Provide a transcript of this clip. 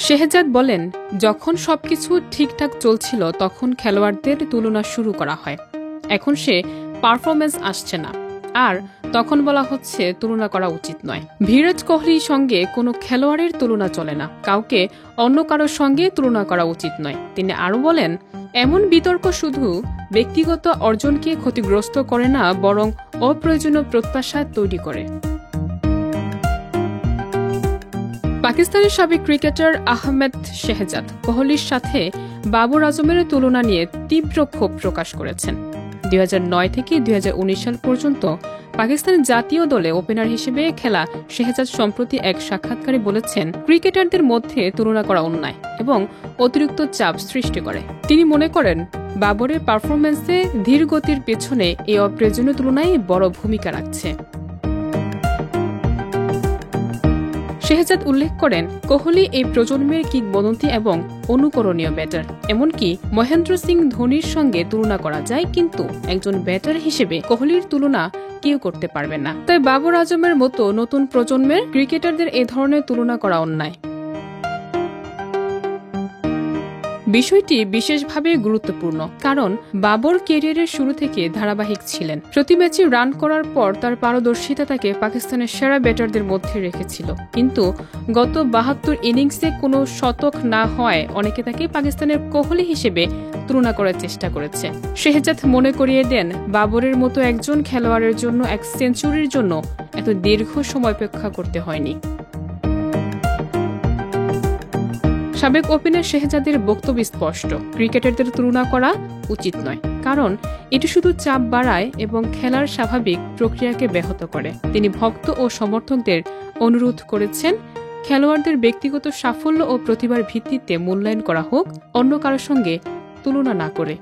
শেহজাদ বলেন, যখন সবকিছু ঠিকঠাক চলছিল তখন খেলোয়াড়দের তুলনা শুরু করা হয়। এখন সে পারফরমেন্স আসছে না, আর তখন বলা হচ্ছে তুলনা করা উচিত নয়। বিরাট কোহলির সঙ্গে কোনো খেলোয়াড়ের তুলনা চলে না, কাউকে অন্য কারোর সঙ্গে তুলনা করা উচিত নয়। তিনি আরও বলেন, এমন বিতর্ক শুধু ব্যক্তিগত অর্জনকে ক্ষতিগ্রস্ত করে না, বরং অপ্রয়োজনীয় প্রত্যাশা তৈরি করে। পাকিস্তানের সাবেক ক্রিকেটার আহমেদ শেহজাদ কোহলির সাথে বাবর আজমের তুলনা নিয়ে তীব্র ক্ষোভ প্রকাশ করেছেন। 2009 থেকে 2019 সাল পর্যন্ত পাকিস্তানের জাতীয় দলে ওপেনার হিসেবে খেলা শেহজাদ সম্প্রতি এক সাক্ষাৎকারে বলেছেন, ক্রিকেটারদের মধ্যে তুলনা করা অন্যায় এবং অতিরিক্ত চাপ সৃষ্টি করে। তিনি মনে করেন, বাবরের পারফরম্যান্সে ধীর গতির পেছনে এই অপ্রয়োজনীয় তুলনায় বড় ভূমিকা রাখছে। শেহজাদ উল্লেখ করেন, কোহলি এই প্রজন্মের কিংবদন্তি এবং অনুকরণীয় ব্যাটার। এমনকি মহেন্দ্র সিং ধোনির সঙ্গে তুলনা করা যায়, কিন্তু একজন ব্যাটার হিসেবে কোহলির তুলনা কেউ করতে পারবে না। তাই বাবর আজমের মতো নতুন প্রজন্মের ক্রিকেটারদের এ ধরনের তুলনা করা অন্যায়। বিষয়টি বিশেষভাবে গুরুত্বপূর্ণ, কারণ বাবর ক্যারিয়ারের শুরু থেকে ধারাবাহিক ছিলেন। প্রতি ম্যাচে রান করার পর তার পারদর্শিতা তাকে পাকিস্তানের সেরা ব্যাটারদের মধ্যে রেখেছিল। কিন্তু গত 72 ইনিংসে কোনো শতক না হওয়ায় অনেকে তাকে পাকিস্তানের কোহলি হিসেবে তুলনা করার চেষ্টা করেছে। শেহজাদ মনে করিয়ে দেন, বাবরের মতো একজন খেলোয়াড়ের জন্য এক সেঞ্চুরির জন্য এত দীর্ঘ সময় অপেক্ষা করতে হয়নি। সাবেক ওপেনার শেহজাদের বক্তব্য স্পষ্ট, ক্রিকেটারদের তুলনা করা উচিত নয়, কারণ এটি শুধু চাপ বাড়ায় এবং খেলার স্বাভাবিক প্রক্রিয়াকে ব্যাহত করে। তিনি ভক্ত ও সমর্থকদের অনুরোধ করেছেন, খেলোয়াড়দের ব্যক্তিগত সাফল্য ও প্রতিভার ভিত্তিতে মূল্যায়ন করা হোক, অন্য কারোর সঙ্গে তুলনা না করে।